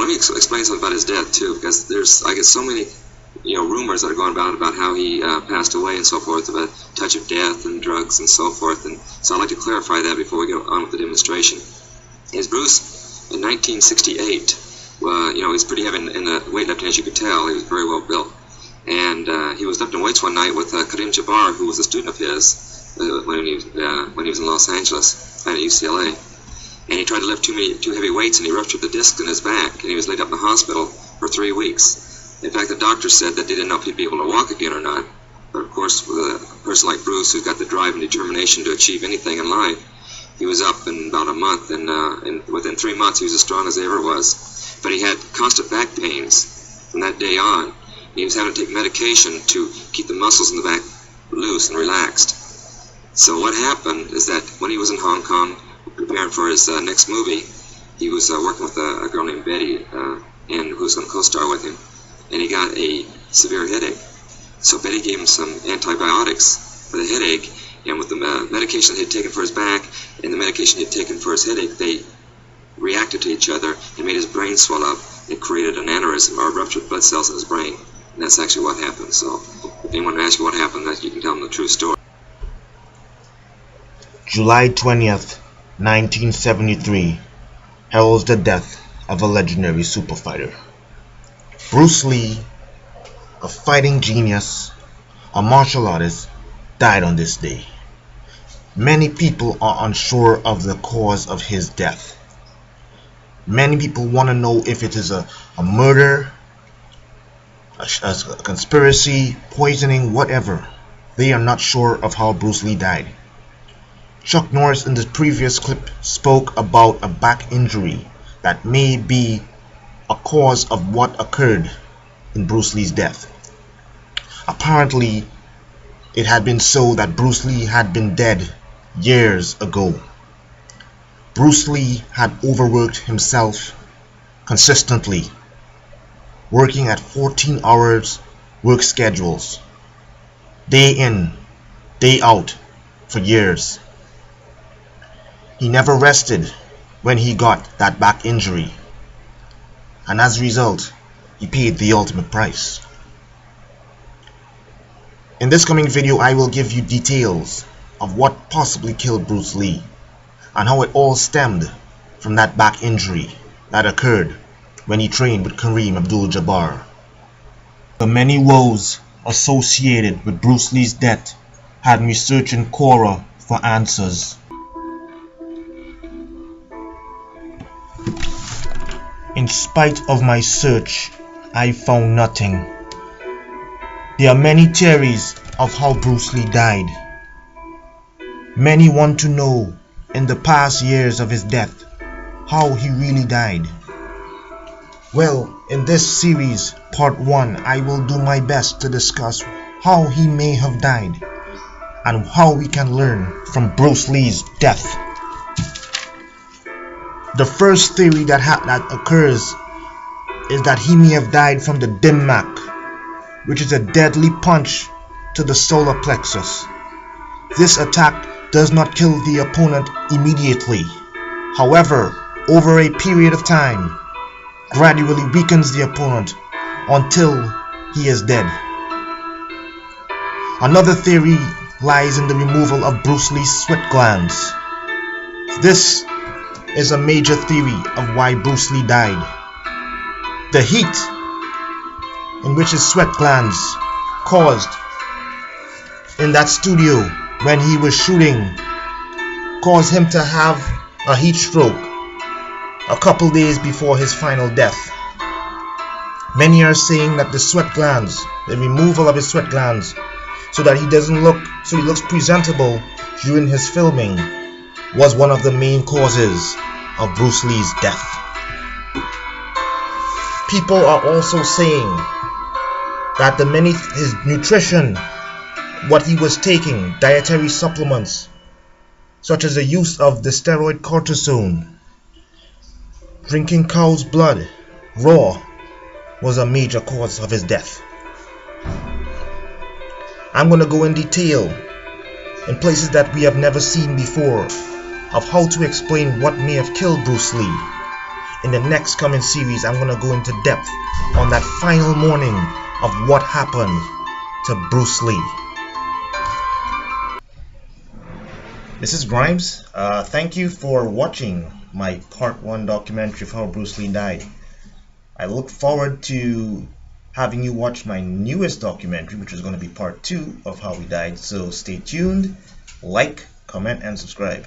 let me explain something about his death too, because I get so many, rumors that are going about how he passed away and so forth, of a touch of death and drugs and so forth, and so I'd like to clarify that before we go on with the demonstration. Bruce, in 1968, he was pretty heavy in the weightlifting, as you could tell. He was very well built, and he was lifting weights one night with Kareem Jabbar, who was a student of his when he was in Los Angeles at UCLA. And he tried to lift too heavy weights, and he ruptured the disc in his back, and he was laid up in the hospital for 3 weeks. In fact, the doctor said that they didn't know if he'd be able to walk again or not. But of course, with a person like Bruce, who's got the drive and determination to achieve anything in life, he was up in about a month, and within 3 months, he was as strong as he ever was. But he had constant back pains from that day on. He was having to take medication to keep the muscles in the back loose and relaxed. So what happened is that when he was in Hong Kong, preparing for his next movie, he was working with a girl named Betty, and who was going to co-star with him, and he got a severe headache. So Betty gave him some antibiotics for the headache, and with the medication he had taken for his back and the medication he had taken for his headache, they reacted to each other and made his brain swell up and created an aneurysm, or ruptured blood cells in his brain. And that's actually what happened. So if anyone asks you what happened, that you can tell them the true story. July 20th, 1973 heralds the death of a legendary super fighter. Bruce Lee, a fighting genius, a martial artist, died on this day. Many people are unsure of the cause of his death. Many people want to know if it is a murder, a conspiracy, poisoning, whatever. They are not sure of how Bruce Lee died. Chuck Norris in the previous clip spoke about a back injury that may be a cause of what occurred in Bruce Lee's death. Apparently, it had been so that Bruce Lee had been dead years ago. Bruce Lee had overworked himself consistently, working at 14 hours work schedules, day in, day out, for years. He never rested when he got that back injury, and as a result, he paid the ultimate price. In this coming video, I will give you details of what possibly killed Bruce Lee and how it all stemmed from that back injury that occurred when he trained with Kareem Abdul-Jabbar. The many woes associated with Bruce Lee's death had me searching Quora for answers. In spite of my search, I found nothing. There are many theories of how Bruce Lee died. Many want to know, in the past years of his death, how he really died. Well, in this series, part 1, I will do my best to discuss how he may have died and how we can learn from Bruce Lee's death. The first theory that occurs is that he may have died from the dim-mak, which is a deadly punch to the solar plexus. This attack does not kill the opponent immediately. However, over a period of time, gradually weakens the opponent until he is dead. Another theory lies in the removal of Bruce Lee's sweat glands. This is a major theory of why Bruce Lee died. The heat in which his sweat glands caused in that studio when he was shooting caused him to have a heat stroke a couple days before his final death. Many are saying that the sweat glands, the removal of his sweat glands, so he looks presentable during his filming, was one of the main causes of Bruce Lee's death. People are also saying that his nutrition, what he was taking, dietary supplements, such as the use of the steroid cortisone, drinking cow's blood raw, was a major cause of his death. I'm going to go in detail in places that we have never seen before of how to explain what may have killed Bruce Lee. In the next coming series, I'm going to go into depth on that final morning of what happened to Bruce Lee. This is Grimes. Thank you for watching my part 1 documentary of how Bruce Lee died. I look forward to having you watch my newest documentary, which is going to be part 2 of how he died. So stay tuned, like, comment, and subscribe.